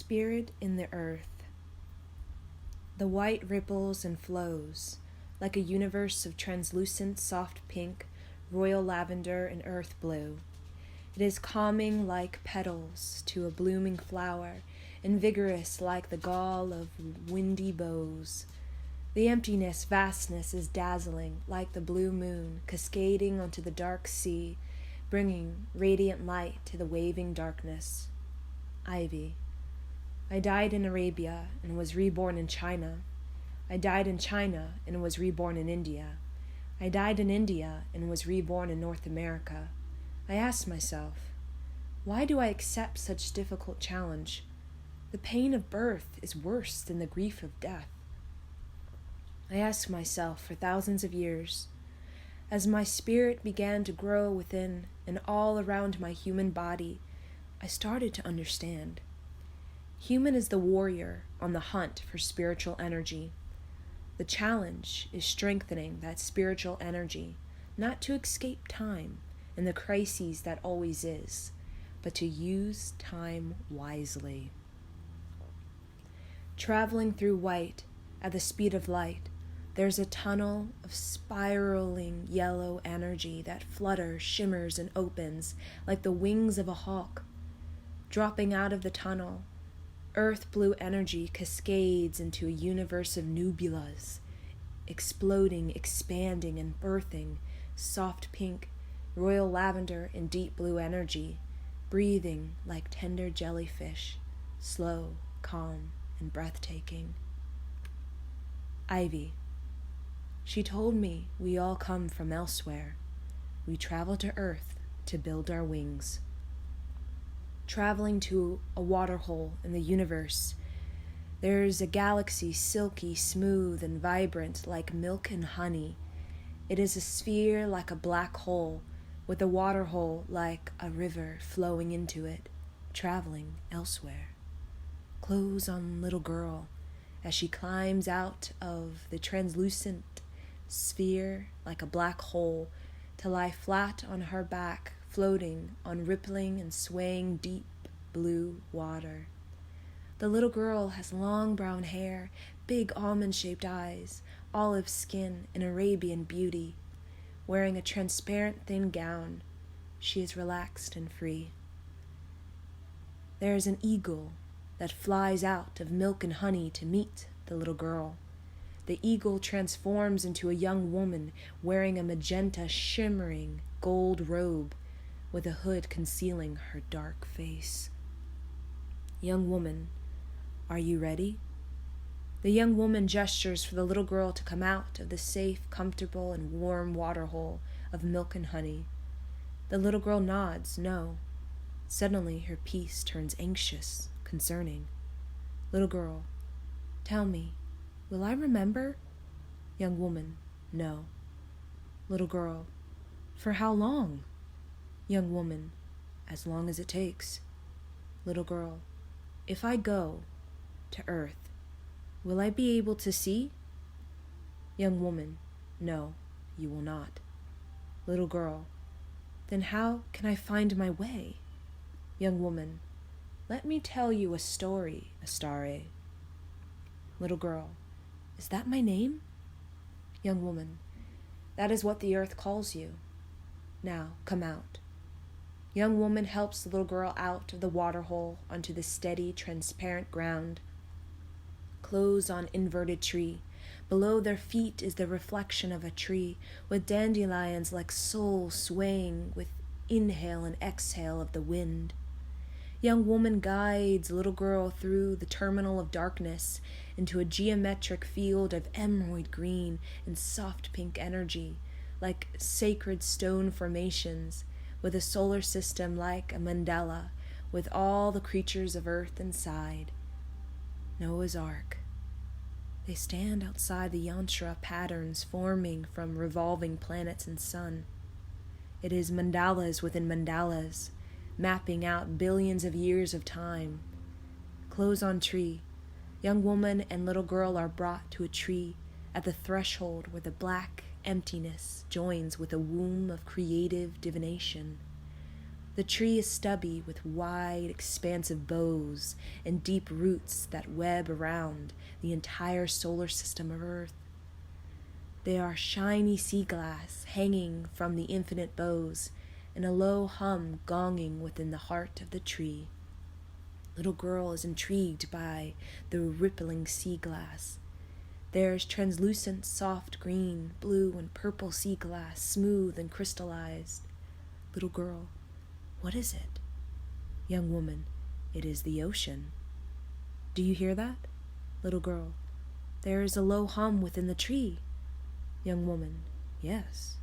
Spirit in the earth. The white ripples and flows, like a universe of translucent soft pink, royal lavender, and earth blue. It is calming like petals to a blooming flower, and vigorous like the gall of windy bows. The emptiness, vastness is dazzling like the blue moon cascading onto the dark sea, bringing radiant light to the waving darkness. Ivy. I died in Arabia and was reborn in China. I died in China and was reborn in India. I died in India and was reborn in North America. I asked myself, why do I accept such difficult challenge? The pain of birth is worse than the grief of death. I asked myself for thousands of years. As my spirit began to grow within and all around my human body, I started to understand. Human is the warrior on the hunt for spiritual energy. The challenge is strengthening that spiritual energy, not to escape time and the crises that always is, but to use time wisely. Traveling through white at the speed of light, there's a tunnel of spiraling yellow energy that flutters, shimmers, and opens like the wings of a hawk. Dropping out of the tunnel, earth blue energy cascades into a universe of nubulas, exploding, expanding, and birthing soft pink, royal lavender, and deep blue energy, breathing like tender jellyfish, slow, calm, and breathtaking. Ivy. She told me we all come from elsewhere. We travel to Earth to build our wings. Traveling to a waterhole in the universe, there's a galaxy silky, smooth, and vibrant like milk and honey. It is a sphere like a black hole, with a waterhole like a river flowing into it, traveling elsewhere. Close on little girl as she climbs out of the translucent sphere like a black hole to lie flat on her back, floating on rippling and swaying deep blue water. The little girl has long brown hair, big almond-shaped eyes, olive skin, and Arabian beauty. Wearing a transparent thin gown, she is relaxed and free. There is an eagle that flies out of milk and honey to meet the little girl. The eagle transforms into a young woman wearing a magenta shimmering gold robe with a hood concealing her dark face. Young woman, are you ready? The young woman gestures for the little girl to come out of the safe, comfortable, and warm waterhole of milk and honey. The little girl nods, no. Suddenly her peace turns anxious, concerning. Little girl, tell me, will I remember? Young woman, no. Little girl, for how long? Young woman, as long as it takes. Little girl, if I go to Earth, will I be able to see? Young woman, no, you will not. Little girl, then how can I find my way? Young woman, let me tell you a story, Astare. Little girl, is that my name? Young woman, that is what the earth calls you. Now, come out. Young woman helps the little girl out of the waterhole onto the steady, transparent ground. Clothes on inverted tree. Below their feet is the reflection of a tree, with dandelions like souls swaying with inhale and exhale of the wind. Young woman guides little girl through the terminal of darkness into a geometric field of emerald green and soft pink energy, like sacred stone formations, with a solar system like a mandala, with all the creatures of earth inside. Noah's Ark. They stand outside the yantra patterns forming from revolving planets and sun. It is mandalas within mandalas, mapping out billions of years of time. Clothes on tree. Young woman and little girl are brought to a tree at the threshold where the black emptiness joins with a womb of creative divination. The tree is stubby with wide, expansive boughs and deep roots that web around the entire solar system of Earth. They are shiny sea glass hanging from the infinite boughs, and a low hum gonging within the heart of the tree. Little girl is intrigued by the rippling sea glass. There's translucent, soft green, blue, and purple sea glass, smooth and crystallized. Little girl, what is it? Young woman, it is the ocean. Do you hear that? Little girl, there is a low hum within the tree. Young woman, yes.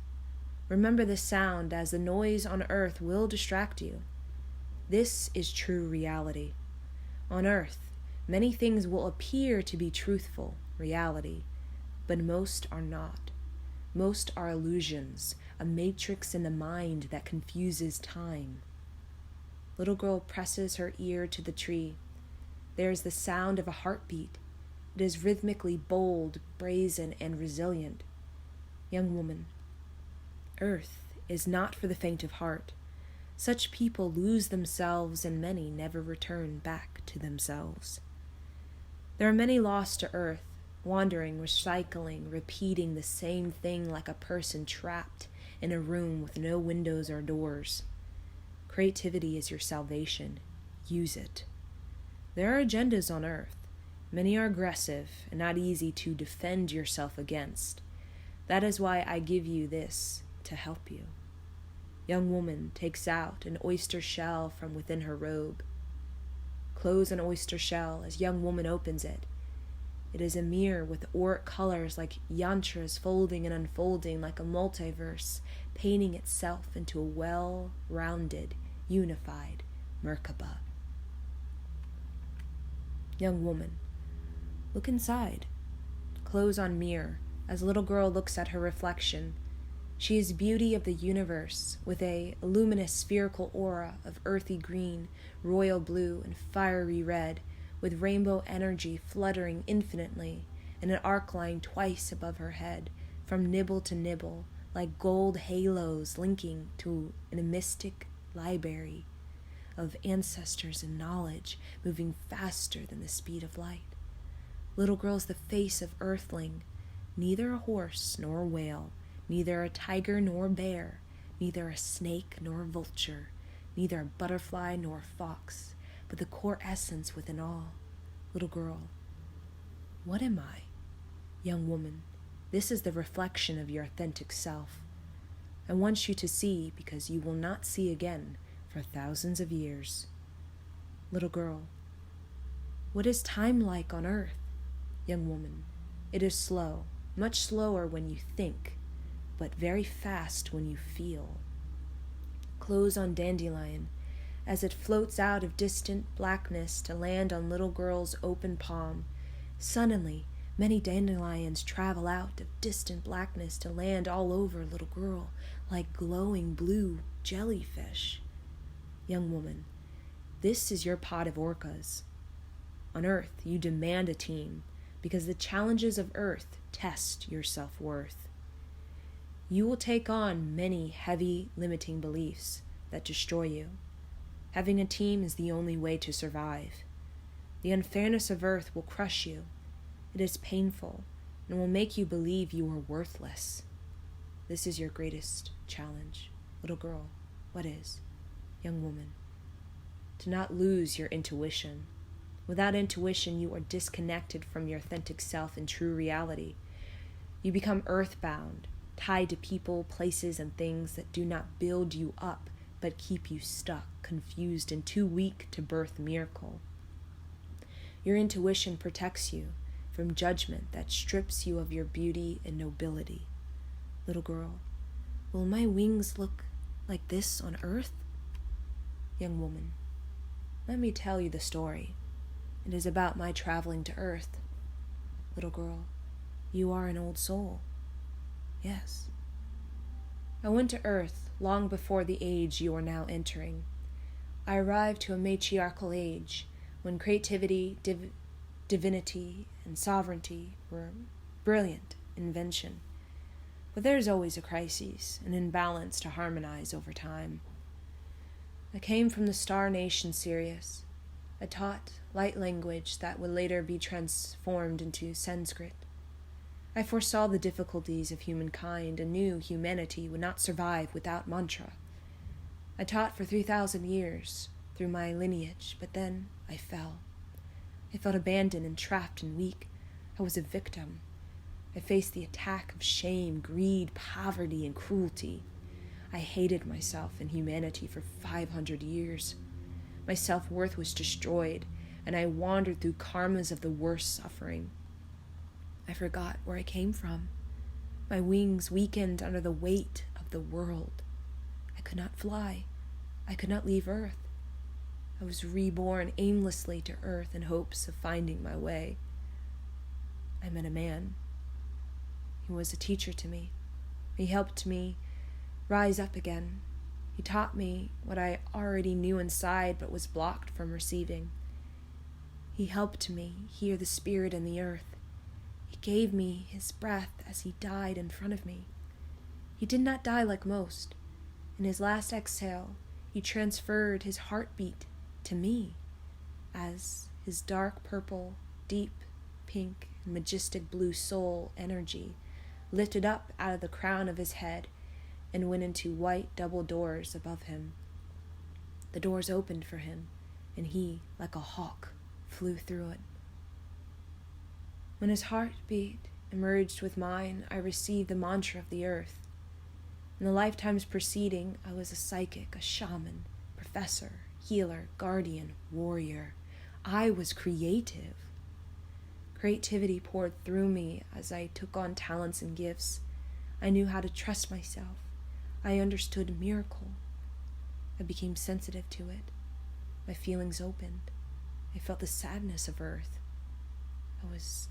Remember this sound, as the noise on earth will distract you. This is true reality. On earth, many things will appear to be truthful, reality, but most are not. Most are illusions, a matrix in the mind that confuses time. Little girl presses her ear to the tree. There is the sound of a heartbeat. It is rhythmically bold, brazen, and resilient. Young woman, earth is not for the faint of heart. Such people lose themselves, and many never return back to themselves. There are many lost to earth, wandering, recycling, repeating the same thing like a person trapped in a room with no windows or doors. Creativity is your salvation. Use it. There are agendas on earth. Many are aggressive and not easy to defend yourself against. That is why I give you this, to help you. Young woman takes out an oyster shell from within her robe. Close an oyster shell as young woman opens it. It is a mirror with auric colors like yantras folding and unfolding like a multiverse, painting itself into a well-rounded, unified Merkaba. Young woman, look inside. Close on mirror as little girl looks at her reflection. She is beauty of the universe, with a luminous spherical aura of earthy green, royal blue, and fiery red, with rainbow energy fluttering infinitely, and an arc line twice above her head, from nibble to nibble, like gold halos linking to a mystic library of ancestors and knowledge, moving faster than the speed of light. Little girl's the face of earthling, neither a horse nor a whale, neither a tiger nor a bear, neither a snake nor a vulture, neither a butterfly nor a fox, but the core essence within all. Little girl, what am I? Young woman, this is the reflection of your authentic self. I want you to see because you will not see again for thousands of years. Little girl, what is time like on earth? Young woman, it is slow, much slower when you think, but very fast when you feel. Close on dandelion, as it floats out of distant blackness to land on little girl's open palm. Suddenly, many dandelions travel out of distant blackness to land all over little girl, like glowing blue jellyfish. Young woman, this is your pot of orcas. On earth, you demand a team, because the challenges of earth test your self-worth. You will take on many heavy, limiting beliefs that destroy you. Having a team is the only way to survive. The unfairness of earth will crush you. It is painful and will make you believe you are worthless. This is your greatest challenge. Little girl, what is? Young woman, to not lose your intuition. Without intuition, you are disconnected from your authentic self and true reality. You become earthbound, tied to people, places, and things that do not build you up, but keep you stuck, confused, and too weak to birth miracle. Your intuition protects you from judgment that strips you of your beauty and nobility. Little girl, will my wings look like this on earth? Young woman, let me tell you the story. It is about my traveling to earth. Little girl, you are an old soul. Yes. I went to earth long before the age you are now entering. I arrived to a matriarchal age when creativity, divinity, and sovereignty were brilliant invention. But there is always a crisis, an imbalance to harmonize over time. I came from the star nation Sirius. I taught light language that would later be transformed into Sanskrit. I foresaw the difficulties of humankind and knew humanity would not survive without mantra. I taught for 3,000 years through my lineage, but then I fell. I felt abandoned and trapped and weak. I was a victim. I faced the attack of shame, greed, poverty, and cruelty. I hated myself and humanity for 500 years. My self-worth was destroyed, and I wandered through karmas of the worst suffering. I forgot where I came from. My wings weakened under the weight of the world. I could not fly. I could not leave Earth. I was reborn aimlessly to Earth in hopes of finding my way. I met a man. He was a teacher to me. He helped me rise up again. He taught me what I already knew inside but was blocked from receiving. He helped me hear the spirit in the earth. He gave me his breath as he died in front of me. He did not die like most. In his last exhale, he transferred his heartbeat to me as his dark purple, deep pink, and majestic blue soul energy lifted up out of the crown of his head and went into white double doors above him. The doors opened for him, and he, like a hawk, flew through it. When his heartbeat emerged with mine, I received the mantra of the earth. In the lifetimes preceding, I was a psychic, a shaman, professor, healer, guardian, warrior. I was creative. Creativity poured through me as I took on talents and gifts. I knew how to trust myself. I understood miracle. I became sensitive to it. My feelings opened. I felt the sadness of earth. I was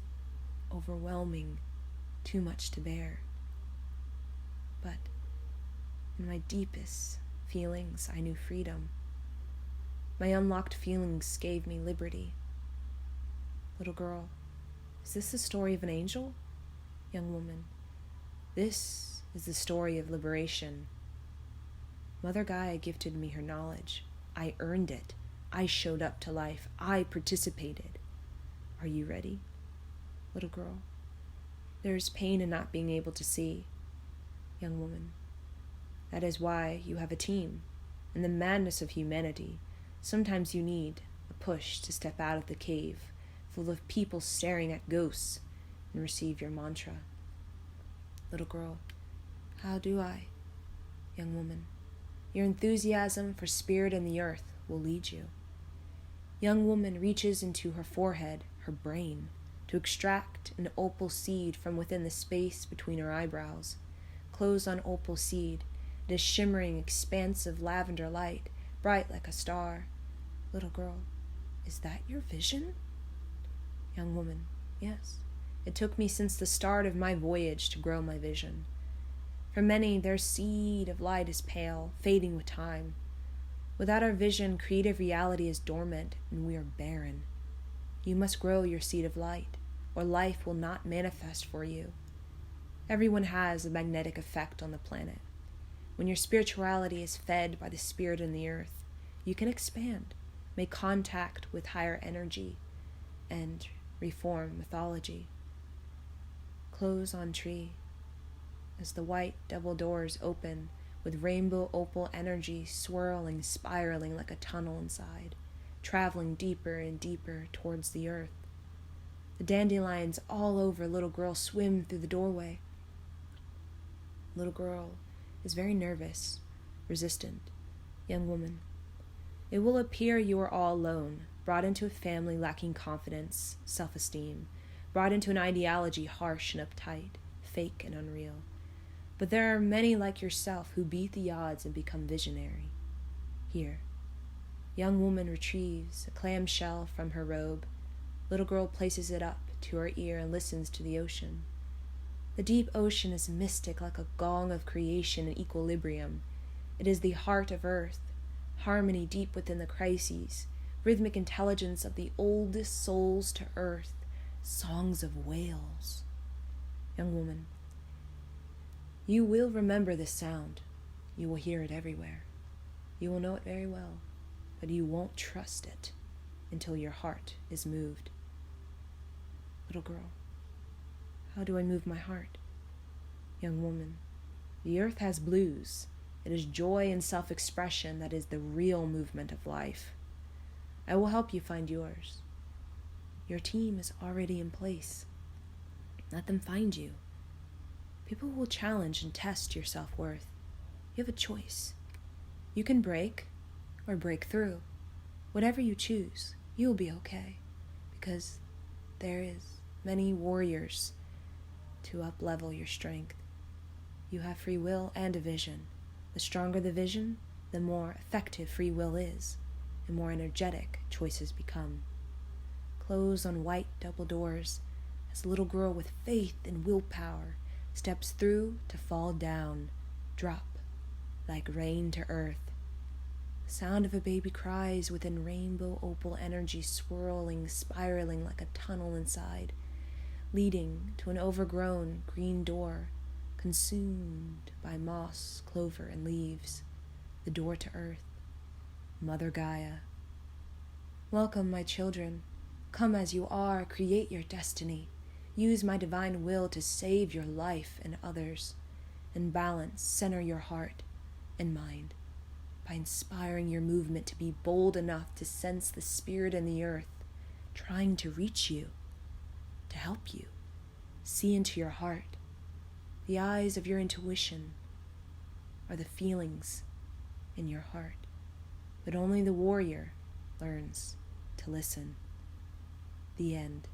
overwhelming, too much to bear. But in my deepest feelings, I knew freedom. My unlocked feelings gave me liberty. Little girl, is this the story of an angel? Young woman, this is the story of liberation. Mother Gaia gifted me her knowledge. I earned it. I showed up to life. I participated. Are you ready? Little girl, there is pain in not being able to see. Young woman, that is why you have a team. In the madness of humanity, sometimes you need a push to step out of the cave full of people staring at ghosts and receive your mantra. Little girl, how do I? Young woman, your enthusiasm for spirit and the earth will lead you. Young woman reaches into her forehead, her brain, to extract an opal seed from within the space between her eyebrows. Closed on opal seed, it is shimmering, expansive lavender light, bright like a star. Little girl, is that your vision? Young woman, yes. It took me since the start of my voyage to grow my vision. For many, their seed of light is pale, fading with time. Without our vision, creative reality is dormant, and we are barren. You must grow your seed of light, or life will not manifest for you. Everyone has a magnetic effect on the planet. When your spirituality is fed by the spirit in the earth, you can expand, make contact with higher energy, and reform mythology. Close on tree. As the white double doors open, with rainbow opal energy swirling, spiraling like a tunnel inside, traveling deeper and deeper towards the earth. The dandelions all over little girl swim through the doorway. Little girl is very nervous, resistant. Young woman, it will appear you are all alone, brought into a family lacking confidence, self-esteem, brought into an ideology harsh and uptight, fake and unreal. But there are many like yourself who beat the odds and become visionary. Here, young woman retrieves a clamshell from her robe. Little girl places it up to her ear and listens to the ocean. The deep ocean is mystic like a gong of creation and equilibrium. It is the heart of earth, harmony deep within the crises, rhythmic intelligence of the oldest souls to earth, songs of whales. Young woman, you will remember this sound. You will hear it everywhere. You will know it very well, but you won't trust it until your heart is moved. Little girl, how do I move my heart? Young woman, the earth has blues. It is joy and self-expression that is the real movement of life. I will help you find yours. Your team is already in place. Let them find you. People will challenge and test your self-worth. You have a choice. You can break or break through. Whatever you choose, you will be okay, because there is many warriors to up-level your strength. You have free will and a vision. The stronger the vision, the more effective free will is, and more energetic choices become. Close on white double doors as a little girl with faith and willpower steps through to fall down, drop like rain to earth. The sound of a baby cries within rainbow opal energy swirling, spiraling like a tunnel inside, leading to an overgrown green door consumed by moss, clover, and leaves, the door to earth, Mother Gaia. Welcome, my children. Come as you are, create your destiny. Use my divine will to save your life and others, and balance, center your heart and mind by inspiring your movement to be bold enough to sense the spirit in the earth trying to reach you, to help you see into your heart. The eyes of your intuition are the feelings in your heart, but only the warrior learns to listen. The end.